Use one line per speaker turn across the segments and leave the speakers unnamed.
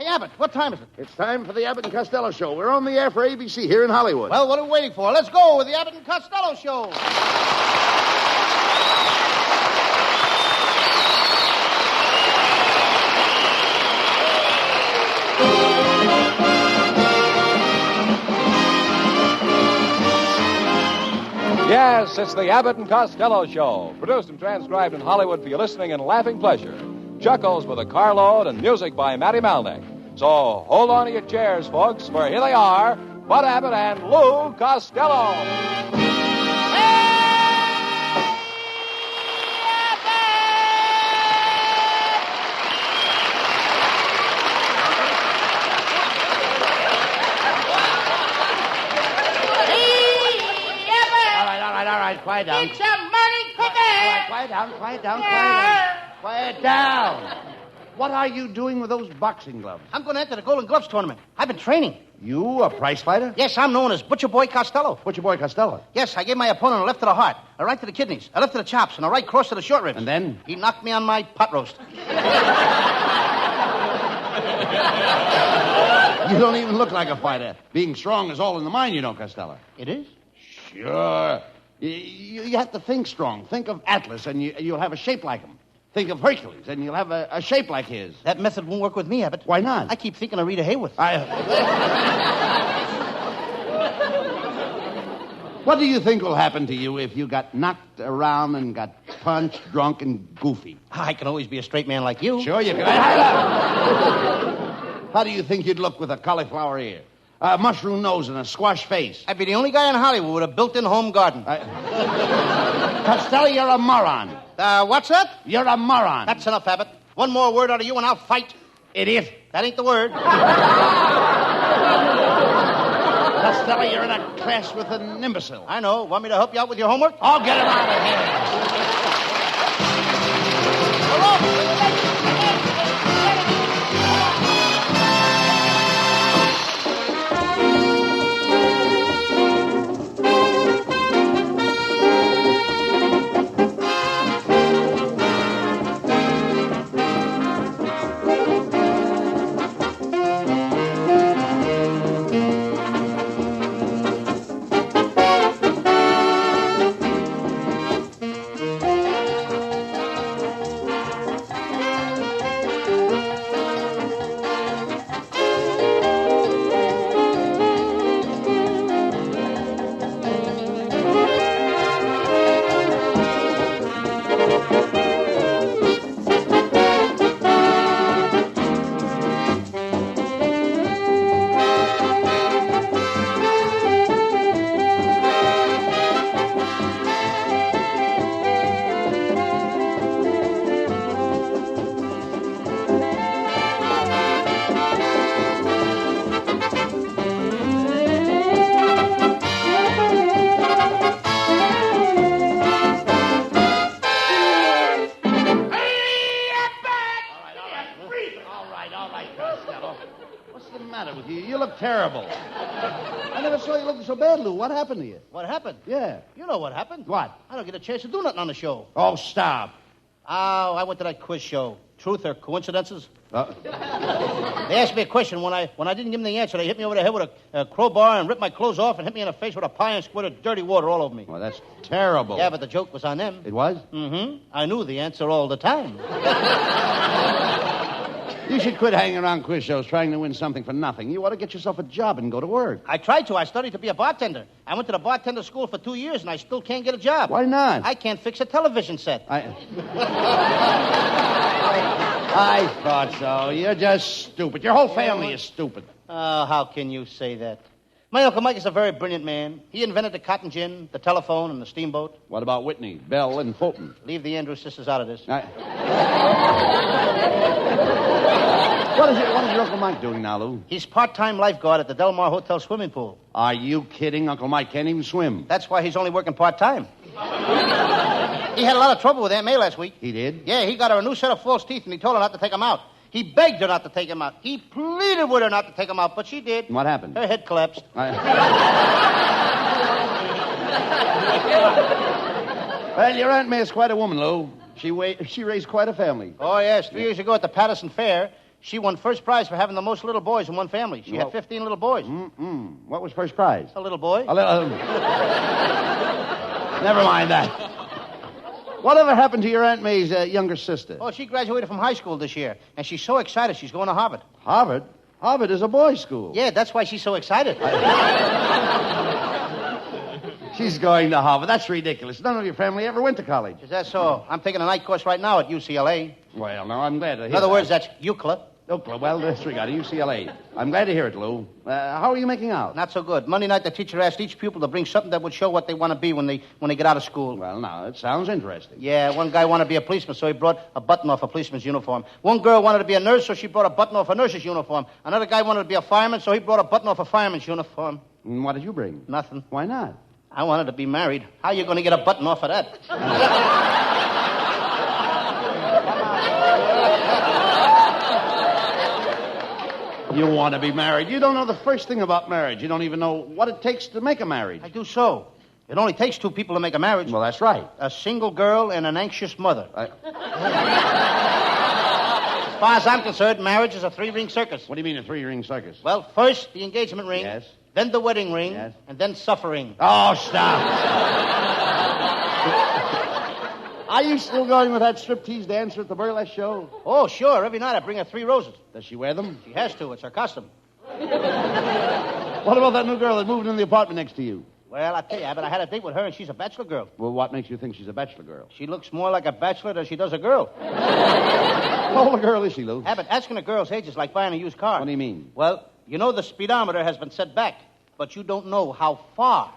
Hey, Abbott, what time is it?
It's time for the Abbott and Costello Show. We're on the air for ABC here in Hollywood.
Well, what are we waiting for? Let's go with the Abbott and Costello Show.
Yes, it's the Abbott and Costello Show, produced and transcribed in Hollywood for your listening and laughing pleasure. Chuckles with a carload and music by Matty Malnick. So hold on to your chairs, folks, for here they are, Bud Abbott and Lou Costello.
All right, quiet down.
It's a morning cookie.
All right, quiet down. What are you doing with those boxing gloves?
I'm going to enter the Golden Gloves tournament. I've been training.
You, a prize fighter?
Yes, I'm known as Butcher Boy Costello.
Butcher Boy Costello.
Yes, I gave my opponent a left to the heart, a right to the kidneys, a left to the chops, and a right cross to the short ribs.
And then?
He knocked me on my pot roast.
You don't even look like a fighter. Being strong is all in the mind, you know, Costello.
It is?
Sure. You have to think strong. Think of Atlas, and you'll have a shape like him. Think of Hercules, and you'll have a shape like his.
That method won't work with me, Abbott.
Why not?
I keep thinking of Rita Hayworth.
What do you think will happen to you if you got knocked around and got punched, drunk, and goofy?
I can always be a straight man like you.
Sure you can. How do you think you'd look with a cauliflower ear, a mushroom nose, and a squash face?
I'd be the only guy in Hollywood with a built-in home garden.
Costello, you're a moron.
What's that?
You're a moron.
That's enough, Abbott. One more word out of you and I'll fight.
Idiot.
That ain't the word.
Costello, you're in a class with an imbecile.
I know. Want me to help you out with your homework?
I'll get him out of here. Terrible. I never saw you looking so bad, Lou. What happened to you?
What happened?
Yeah.
You know what happened.
What?
I don't get a chance to do nothing on the show.
Oh, stop.
Oh, I went to that quiz show. Truth or coincidences? They asked me a question. When I didn't give them the answer, they hit me over the head with a crowbar and ripped my clothes off and hit me in the face with a pie and squirted dirty water all over me.
Well, that's terrible.
Yeah, but the joke was on them.
It was?
Mm-hmm. I knew the answer all the time.
You should quit hanging around quiz shows trying to win something for nothing. You ought to get yourself a job and go to work.
I tried to. I studied to be a bartender. I went to the bartender school for 2 years, and I still can't get a job.
Why not?
I can't fix a television set.
I thought so. You're just stupid. Your whole family is stupid.
Oh, how can you say that? My Uncle Mike is a very brilliant man. He invented the cotton gin, the telephone, and the steamboat.
What about Whitney, Bell, and Fulton?
Leave the Andrews sisters out of this.
What is your Uncle Mike doing now, Lou?
He's part-time lifeguard at the Del Mar Hotel swimming pool.
Are you kidding? Uncle Mike can't even swim.
That's why he's only working part-time. He had a lot of trouble with Aunt May last week.
He did?
Yeah, he got her a new set of false teeth, and he told her not to take them out. He begged her not to take them out. He pleaded with her not to take them out, but she did.
What happened?
Her head collapsed.
Well, your Aunt May is quite a woman, Lou. She raised quite a family.
Oh, yes. 3 years ago at the Patterson Fair, She won first prize for having the most little boys in one family. She had 15 little boys.
What was first prize?
A little boy.
Never mind that. Whatever happened to your Aunt May's younger sister?
Oh, she graduated from high school this year, and she's so excited she's going to Harvard.
Harvard? Harvard is a boys' school.
Yeah, that's why she's so excited.
She's going to Harvard. That's ridiculous. None of your family ever went to college.
Is that so? I'm taking a night course right now at UCLA.
Well, no, I'm glad to hear
In other words, that's UCLA.
UCLA. Well, disregard UCLA. I'm glad to hear it, Lou. How are you making out?
Not so good. Monday night, the teacher asked each pupil to bring something that would show what they want to be when they get out of school.
Well, now, it sounds interesting.
Yeah, one guy wanted to be a policeman, so he brought a button off a policeman's uniform. One girl wanted to be a nurse, so she brought a button off a nurse's uniform. Another guy wanted to be a fireman, so he brought a button off a fireman's uniform.
And what did you bring?
Nothing.
Why not?
I wanted to be married. How are you going to get a button off of that?
You want to be married. You don't know the first thing about marriage. You don't even know what it takes to make a marriage.
I do so. It only takes two people to make a marriage.
Well, that's right.
A single girl and an anxious mother. As far as I'm concerned, marriage is a three-ring circus.
What do you mean a three-ring circus?
Well, first the engagement ring.
Yes.
Then the wedding ring.
Yes.
And then suffering.
Oh, stop. Are you still going with that striptease dancer at the burlesque show?
Oh, sure. Every night I bring her 3 roses.
Does she wear them?
She has to. It's her custom.
What about that new girl that moved into the apartment next to you?
Well, I tell you, Abbott, I had a date with her, and she's a bachelor girl.
Well, what makes you think she's a bachelor girl?
She looks more like a bachelor than she does a girl.
How old a girl is she, Lou?
Abbott, asking a girl's age is like buying a used car.
What do you mean?
Well, you know the speedometer has been set back, but you don't know how far.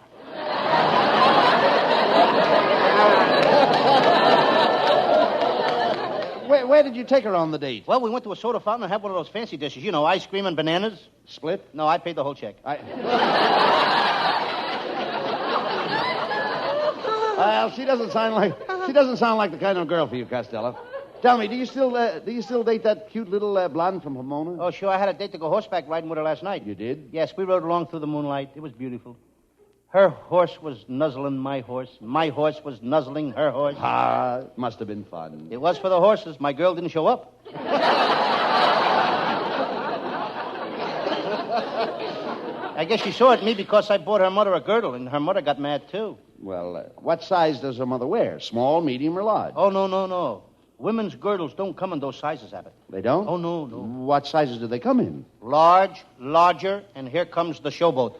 Where did you take her on the date?
Well, we went to a soda fountain and had one of those fancy dishes. You know, ice cream and bananas.
Split?
No, I paid the whole check.
Well, she doesn't sound like the kind of girl for you, Costello. Tell me, do you still date that cute little blonde from Pomona?
Oh, sure. I had a date to go horseback riding with her last night.
You did?
Yes, we rode along through the moonlight. It was beautiful. Her horse was nuzzling my horse. My horse was nuzzling her horse.
Ah, it must have been fun.
It was for the horses. My girl didn't show up. I guess she saw it me because I bought her mother a girdle, and her mother got mad, too.
Well, what size does her mother wear? Small, medium, or large?
Oh, no. Women's girdles don't come in those sizes, Abbott.
They don't?
Oh, no.
What sizes do they come in?
Large, larger, and here comes the showboat.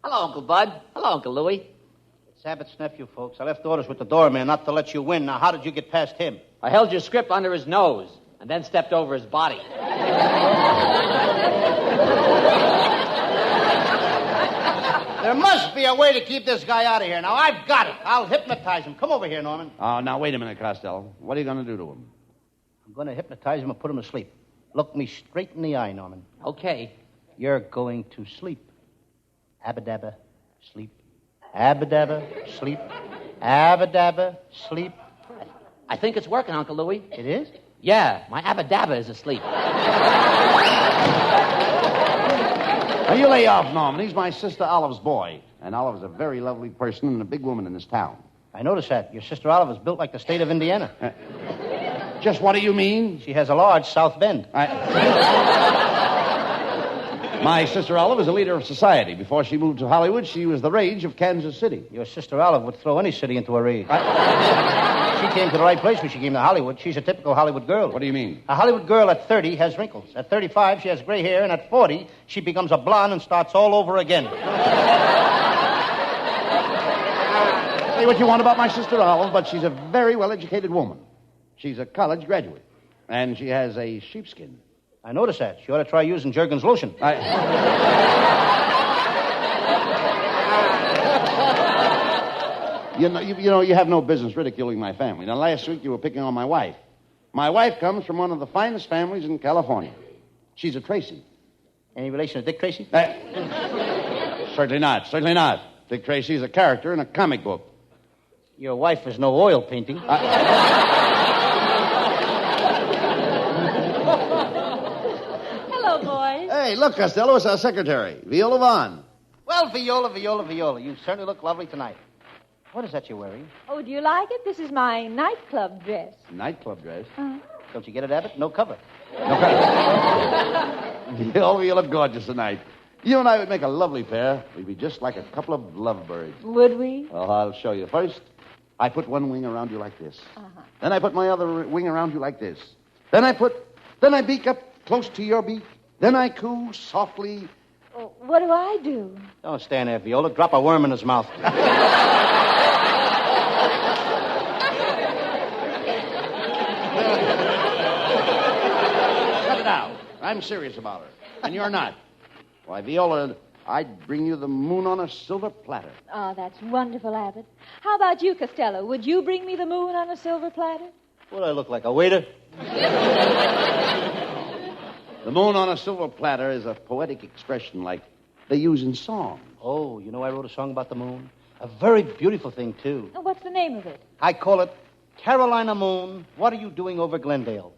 Hello, Uncle Bud. Hello, Uncle Louie.
It's Abbott's nephew, folks. I left orders with the doorman not to let you in. Now, how did you get past him?
I held your script under his nose and then stepped over his body.
There must be a way to keep this guy out of here. Now, I've got it. I'll hypnotize him. Come over here, Norman.
Oh, now, wait a minute, Costello. What are you going to do to him?
I'm going to hypnotize him and put him to sleep. Look me straight in the eye, Norman.
Okay.
You're going to sleep. Abba-dabba, sleep. Abba-dabba, sleep. Abba-dabba, sleep.
I think it's working, Uncle Louie.
It is?
Yeah, my Abba-dabba is asleep.
Now, you lay off, Norman. He's my sister Olive's boy. And Olive's a very lovely person and a big woman in this town.
I noticed that. Your sister Olive is built like the state of Indiana.
Just what do you mean?
She has a large South Bend.
My sister Olive is a leader of society. Before she moved to Hollywood, she was the rage of Kansas City.
Your sister Olive would throw any city into a rage. She came to the right place when she came to Hollywood. She's a typical Hollywood girl.
What do you mean?
A Hollywood girl at 30 has wrinkles. At 35, she has gray hair. And at 40, she becomes a blonde and starts all over again.
Say what you want about my sister Olive, but she's a very well-educated woman. She's a college graduate. And she has a sheepskin.
I noticed that. She ought to try using Jergens lotion.
You know, you have no business ridiculing my family. Now, last week you were picking on my wife. My wife comes from one of the finest families in California. She's a Tracy.
Any relation to Dick Tracy?
Certainly not. Certainly not. Dick Tracy is a character in a comic book.
Your wife is no oil painting.
Hello, boys.
Hey, look, Costello, it's our secretary, Viola Vaughn.
Well, Well, Viola, you certainly look lovely tonight. What is that you're wearing?
Oh, do you like it? This is my nightclub dress.
Nightclub dress?
Don't you get it, Abbott? No cover.
Viola, you look gorgeous tonight. You and I would make a lovely pair. We'd be just like a couple of lovebirds.
Would we?
Well, I'll show you. First, I put one wing around you like this. Then I put my other wing around you like this. Then I beak up close to your beak. Then I coo softly.
Oh, what do I do?
Don't stand there, Viola. Drop a worm in his mouth.
Cut it out. I'm serious about her. And you're not. Why, Viola, I'd bring you the moon on a silver platter.
Oh, that's wonderful, Abbott. How about you, Costello? Would you bring me the moon on a silver platter?
What do I look like, a waiter?
The moon on a silver platter is a poetic expression like they use in songs.
Oh, you know I wrote a song about the moon? A very beautiful thing, too.
Oh, what's the name of it?
I call it Carolina Moon, What Are You Doing Over Glendale?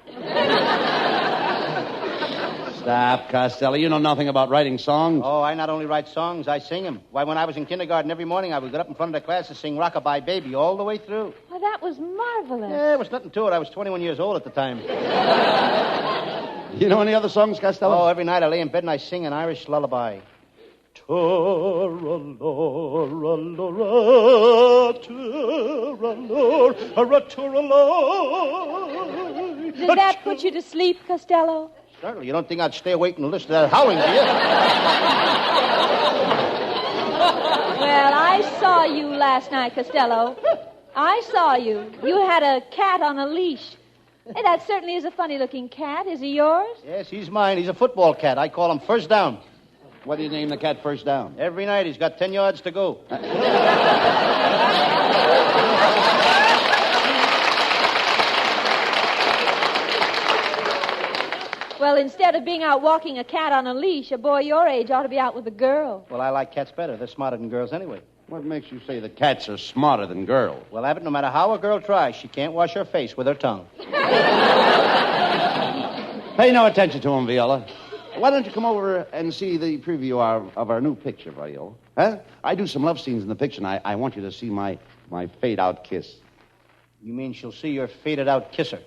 Stop, Costello. You know nothing about writing songs.
Oh, I not only write songs, I sing them. Why, when I was in kindergarten, every morning I would get up in front of the class and sing Rockabye Baby all the way through.
Well, that was marvelous.
Yeah, there was nothing to it. I was 21 years old at the time.
You know any other songs, Costello?
Oh, every night I lay in bed and I sing an Irish lullaby.
Did that put you to sleep, Costello?
Certainly. You don't think I'd stay awake and listen to that howling, do you?
Well, I saw you last night, Costello. I saw you. You had a cat on a leash. Hey, that certainly is a funny-looking cat. Is he yours?
Yes, he's mine. He's a football cat. I call him First Down.
What do you name the cat First Down?
Every night he's got 10 yards to go.
Well, instead of being out walking a cat on a leash, a boy your age ought to be out with a girl.
Well, I like cats better. They're smarter than girls anyway.
What makes you say the cats are smarter than girls?
Well, Abbott, no matter how a girl tries, she can't wash her face with her tongue.
Pay no attention to him, Viola. Why don't you come over and see the preview of our new picture, Viola? Huh? I do some love scenes in the picture, and I want you to see my fade-out kiss.
You mean she'll see your faded-out kisser?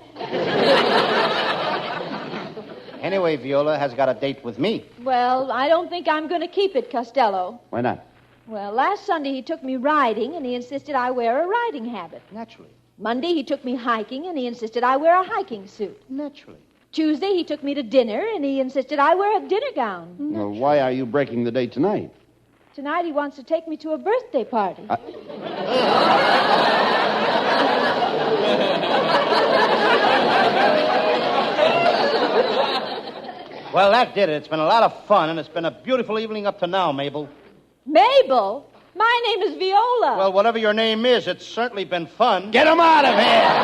Anyway, Viola has got a date with me.
Well, I don't think I'm going to keep it, Costello.
Why not?
Well, last Sunday he took me riding, and he insisted I wear a riding habit.
Naturally.
Monday he took me hiking, and he insisted I wear a hiking suit.
Naturally.
Tuesday he took me to dinner, and he insisted I wear a dinner gown.
Well, why are you breaking the date tonight?
Tonight he wants to take me to a birthday party.
Well, that did it. It's been a lot of fun, and it's been a beautiful evening up to now, Mabel.
Mabel? My name is Viola.
Well, whatever your name is, it's certainly been fun.
Get him out of here!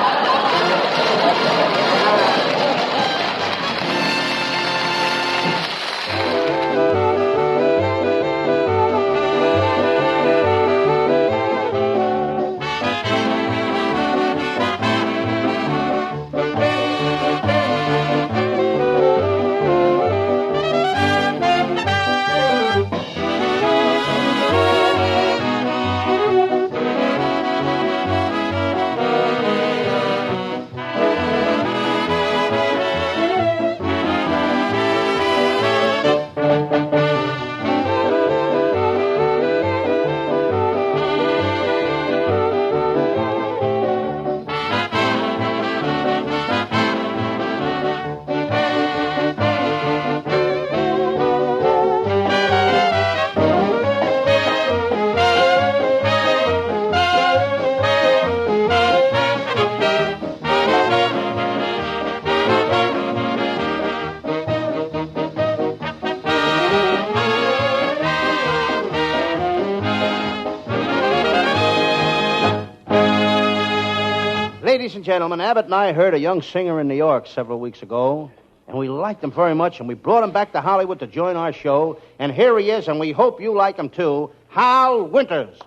Ladies and gentlemen, Abbott and I heard a young singer in New York several weeks ago, and we liked him very much, and we brought him back to Hollywood to join our show, and here he is, and we hope you like him too, Hal Winters.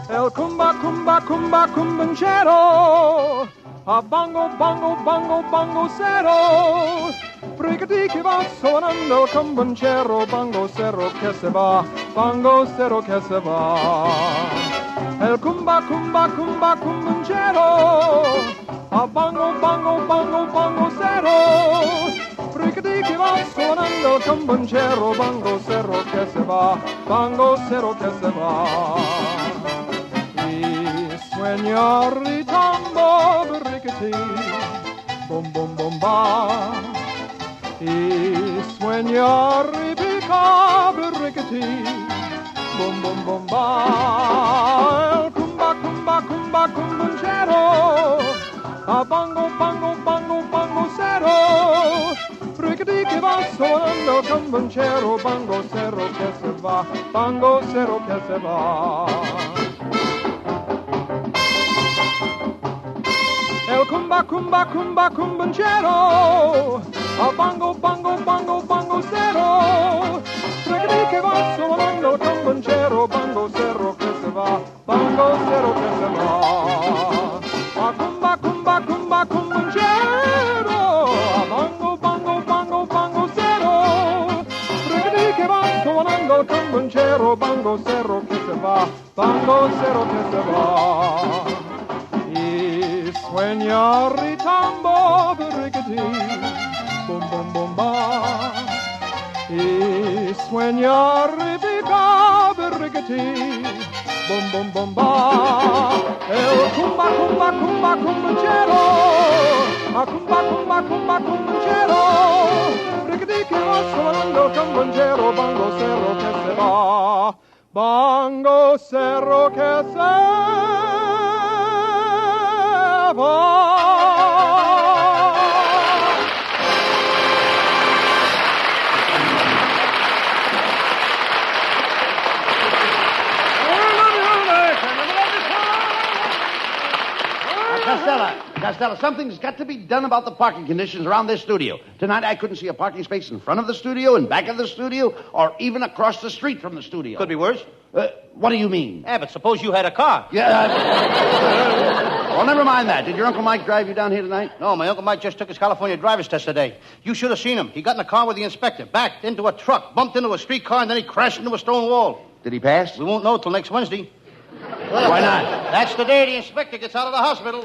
El cumba, cumba, cumba, cumbanchero. a bongo, bongo, bongo, bongo zero. Brigati che va suonando il camboncero, bongo zero che se va, bongo zero che se va. El cumba, cumba, cumba, cumboncero, a bongo, bongo, bongo, bongo zero. Brigati che va suonando il camboncero, bongo zero che se va, bongo zero che se va. Sueño ritambo brickety, bum bum bum ba. Y sueño ripica brickety, bum bum bum ba. El cumba cumba cumba cumbanchero, a bongo bongo bongo bongo cero. Brickety que va sonando cambanchero, bongo cero que se va, bongo cero que se va. El cumba, cumba, cumba, cumbanchero, a bongo, bongo, bongo, bongo cero. Reggae que va sonando el cambanchero, bongo cero que se va, bongo cero que se va. A cumba, cumba, cumba, cumbanchero, a bongo, bongo, bongo, bongo cero. Reggae que va sonando el cambanchero, bongo cero que se va, bongo cero que se va. Sueña ritambo brickety, bum bum bum ba. Y sueña ripica brickety, bum bum bum ba. El cumba cumba cumba cumbanchero, a cumba cumba cumba cumbanchero. Brickety que va sonando cambanchero, bongo cerro que se va, bongo cerro que se va.
Costello, something's got to be done about the parking conditions around this studio. Tonight I couldn't see a parking space in front of the studio, in back of the studio, or even across the street from the studio.
Could be worse.
What do you mean?
Abbott, suppose you had a car.
Yeah. Well, never mind that. Did your Uncle Mike drive you down here tonight?
No, my Uncle Mike just took his California driver's test today. You should have seen him. He got in a car with the inspector, backed into a truck, bumped into a streetcar, and then he crashed into a stone wall.
Did he pass?
We won't know till next Wednesday.
Why not?
That's the day the inspector gets out of the hospital.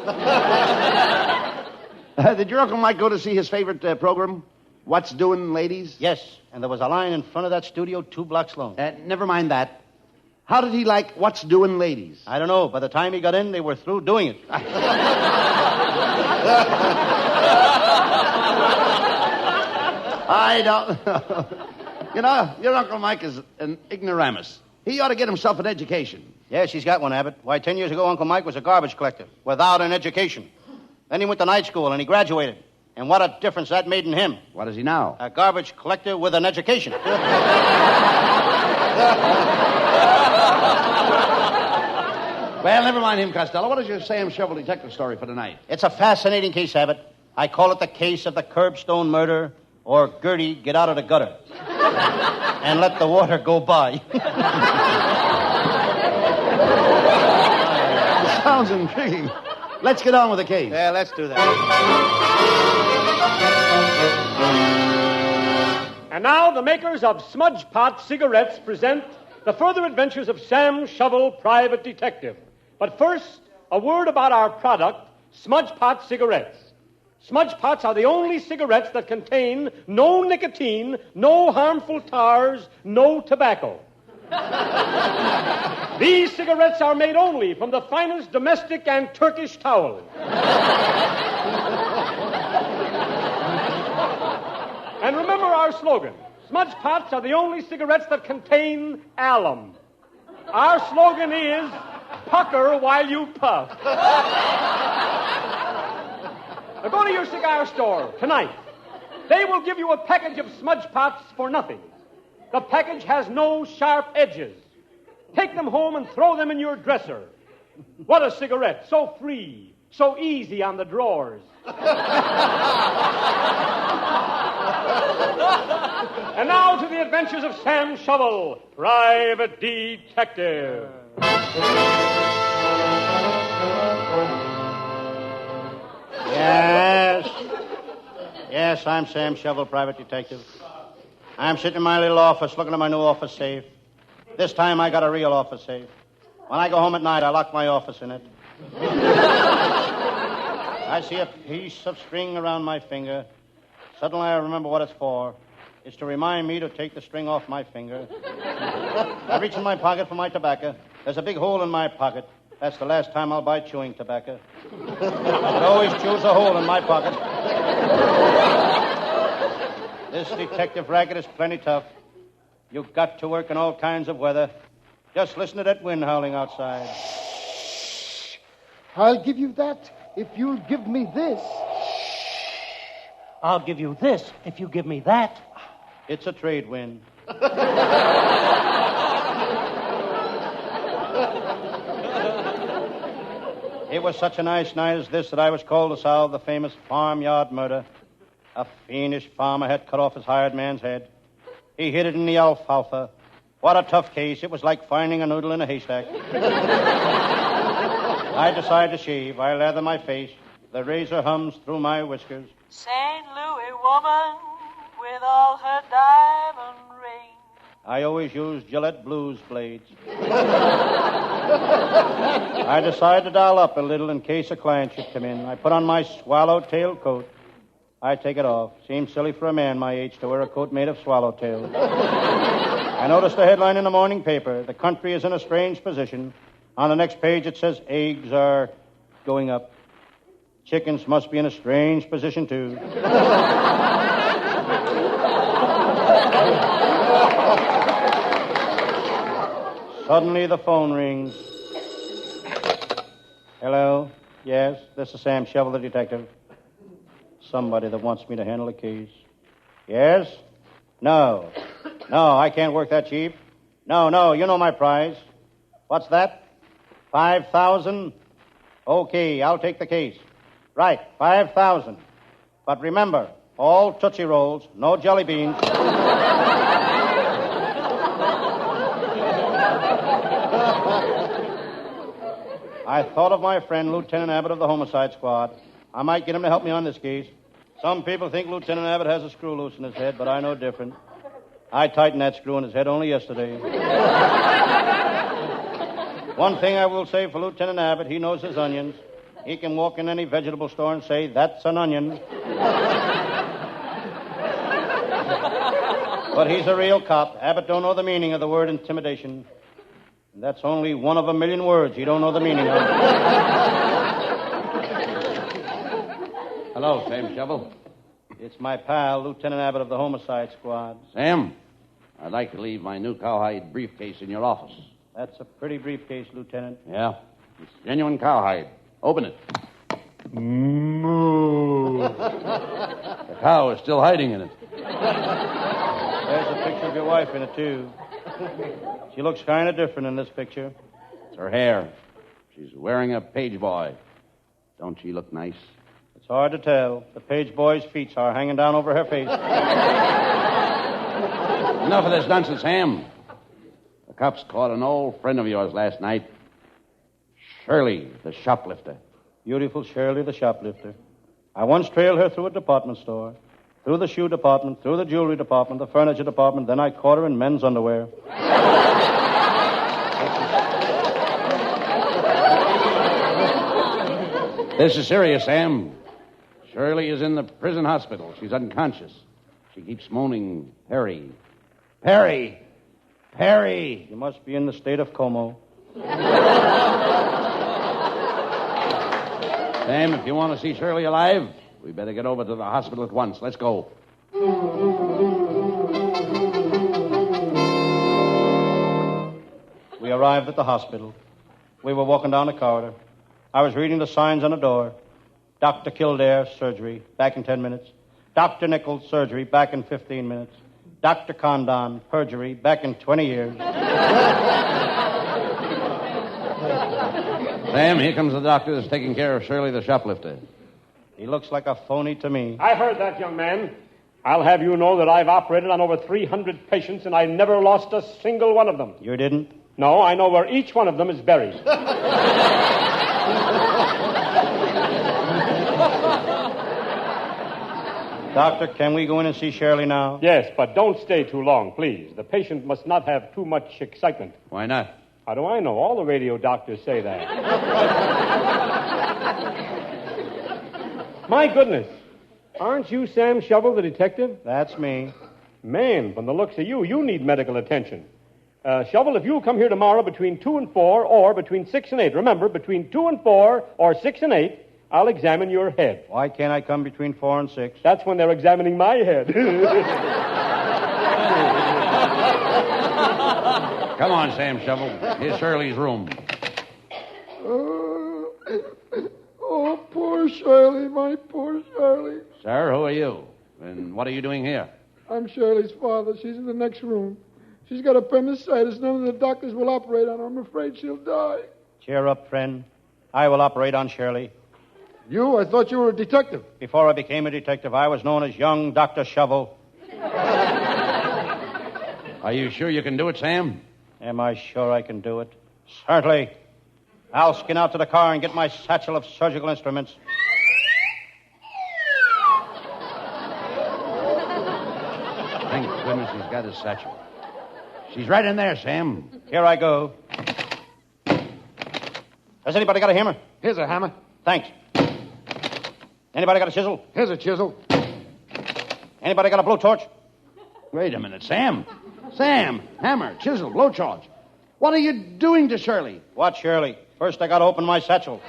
Did your Uncle Mike go to see his favorite program, What's Doing, Ladies?
Yes, and there was a line in front of that studio 2 blocks long.
Never mind that. How did he like What's Doing, Ladies?
I don't know. By the time he got in, they were through doing it.
I don't know. You know, your Uncle Mike is an ignoramus. He ought to get himself an education.
Yes, he's got one, Abbott. Why, 10 years ago, Uncle Mike was a garbage collector without an education. Then he went to night school and he graduated. And what a difference that made in him.
What is he now?
A garbage collector with an education.
Well, never mind him, Costello. What is your Sam Shovel detective story for tonight?
It's a fascinating case, Abbott. I call it the case of the curbstone murder, or Gertie, get out of the gutter. And let the water go by.
Sounds intriguing. Let's get on with the case.
Yeah, let's do that.
And now the makers of Smudge Pot cigarettes present the further adventures of Sam Shovel, Private Detective. But first, a word about our product, Smudge Pot cigarettes. Smudge Pots are the only cigarettes that contain no nicotine, no harmful tars, no tobacco. These cigarettes are made only from the finest domestic and Turkish towel. And remember our slogan, Smudge Pots are the only cigarettes that contain alum. Our slogan is, pucker while you puff. Now go to your cigar store tonight. They will give you a package of Smudge Pots for nothing. The package has no sharp edges. Take them home and throw them in your dresser. What a cigarette, so free, so easy on the drawers. And now to the adventures of Sam Shovel, Private Detective.
Yes. Yes, I'm Sam Shovel, private detective. I'm sitting in my little office looking at my new office safe. This time I got a real office safe. When I go home at night, I lock my office in it. I see a piece of string around my finger. Suddenly I remember what it's for. It's to remind me to take the string off my finger. I reach in my pocket for my tobacco. There's a big hole in my pocket. That's the last time I'll buy chewing tobacco. It always chews a hole in my pocket. This detective racket is plenty tough. You've got to work in all kinds of weather. Just listen to that wind howling outside.
I'll give you that if you'll give me this.
I'll give you this if you give me that.
It's a trade wind. It was such a nice night as this that I was called to solve the famous farmyard murder. A fiendish farmer had cut off his hired man's head. He hid it in the alfalfa. What a tough case. It was like finding a noodle in a haystack. I decide to shave. I lather my face. The razor hums through my whiskers.
St. Louis woman with all her diamond rings.
I always use Gillette Blues blades. I decide to doll up a little in case a client should come in. I put on my swallowtail coat. I take it off. Seems silly for a man my age to wear a coat made of swallowtails. I noticed the headline in the morning paper. The country is in a strange position. On the next page it says eggs are going up. Chickens must be in a strange position, too. Suddenly the phone rings. Hello? Yes, this is Sam Shovel, the detective. Somebody that wants me to handle a case. Yes? No, I can't work that cheap. No, you know my price. What's that? 5,000? Okay, I'll take the case. Right, 5,000. But remember, all Tootsie Rolls, no jelly beans. I thought of my friend, Lieutenant Abbott of the Homicide Squad. I might get him to help me on this case. Some people think Lieutenant Abbott has a screw loose in his head, but I know different. I tightened that screw in his head only yesterday. One thing I will say for Lieutenant Abbott, he knows his onions. He can walk in any vegetable store and say, that's an onion. But he's a real cop. Abbott don't know the meaning of the word intimidation. And that's only one of a million words he don't know the meaning of.
Hello, Sam Shovel.
It's my pal, Lieutenant Abbott of the Homicide Squad.
Sam, I'd like to leave my new cowhide briefcase in your office.
That's a pretty briefcase, Lieutenant.
Yeah, it's genuine cowhide. Open it.
Moo.
The cow is still hiding in it.
There's a picture of your wife in it, too. She looks kind of different in this picture.
It's her hair. She's wearing a page boy. Don't she look nice?
It's hard to tell. The page boy's feet are hanging down over her face.
Enough of this nonsense, Sam. The cops caught an old friend of yours last night. Shirley, the shoplifter.
Beautiful Shirley, the shoplifter. I once trailed her through a department store, through the shoe department, through the jewelry department, the furniture department, then I caught her in men's underwear.
This is serious, Sam. Shirley is in the prison hospital. She's unconscious. She keeps moaning, Perry. Perry! Perry!
You must be in the state of Como.
Sam, if you want to see Shirley alive, we better get over to the hospital at once. Let's go.
We arrived at the hospital. We were walking down the corridor. I was reading the signs on the door. Dr. Kildare, surgery, back in 10 minutes. Dr. Nichols, surgery, back in 15 minutes. Dr. Condon, perjury, back in 20 years.
Sam, here comes the doctor that's taking care of Shirley the shoplifter.
He looks like a phony to me.
I heard that, young man. I'll have you know that I've operated on over 300 patients, and I never lost a single one of them.
You didn't?
No, I know where each one of them is buried.
Doctor, can we go in and see Shirley now?
Yes, but don't stay too long, please. The patient must not have too much excitement.
Why not?
How do I know? All the radio doctors say that. My goodness. Aren't you Sam Shovel, the detective?
That's me.
Man, from the looks of you, you need medical attention. Shovel, if you'll come here tomorrow between 2 and 4 or between 6 and 8, remember, between 2 and 4 or 6 and 8, I'll examine your head.
Why can't I come between 4 and 6?
That's when they're examining my head.
Come on, Sam Shovel. Here's Shirley's room.
Oh, poor Shirley, my poor Shirley.
Sir, who are you? And what are you doing here?
I'm Shirley's father. She's in the next room. She's got appendicitis. None of the doctors will operate on her. I'm afraid she'll die.
Cheer up, friend. I will operate on Shirley.
You? I thought you were a detective.
Before I became a detective, I was known as young Dr. Shovel.
Are you sure you can do it, Sam?
Am I sure I can do it? Certainly. I'll skin out to the car and get my satchel of surgical instruments.
Thank goodness he's got his satchel. She's right in there, Sam.
Here I go. Has anybody got a hammer?
Here's a hammer.
Thanks. Anybody got a chisel?
Here's a chisel.
Anybody got a blowtorch?
Wait a minute, Sam. Sam, hammer, chisel, blowtorch. What are you doing to Shirley?
What, Shirley? First, I got to open my satchel.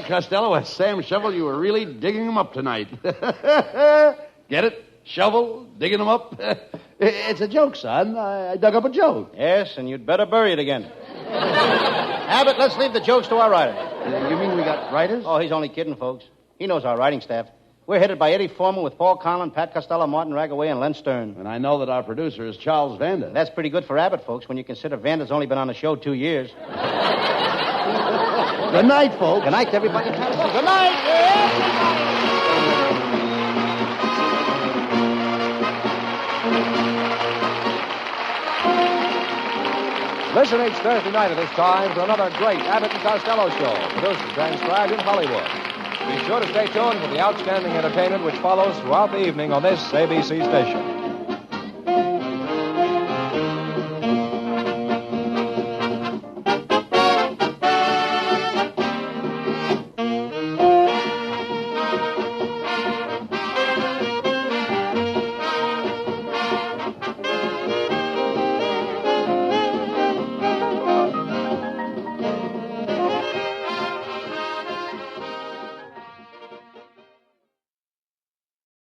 Costello, as Sam Shovel, you were really digging him up tonight. Get it? Shovel, digging him up? It's a joke, son. I dug up a joke.
Yes, and you'd better bury it again. Abbott, let's leave the jokes to our writer.
You mean we got writers?
Oh, he's only kidding, folks. He knows our writing staff. We're headed by Eddie Foreman with Paul Conlon, Pat Costello, Martin Ragaway, and Len Stern.
And I know that our producer is Charles Vander.
That's pretty good for Abbott, folks, when you consider Vander's only been on the show 2 years.
Good night, folks.
Good night, everybody. Good night.
Listen each Thursday night at this time for another great Abbott and Costello show, produced and transcribed in Hollywood. Be sure to stay tuned for the outstanding entertainment which follows throughout the evening on this ABC station.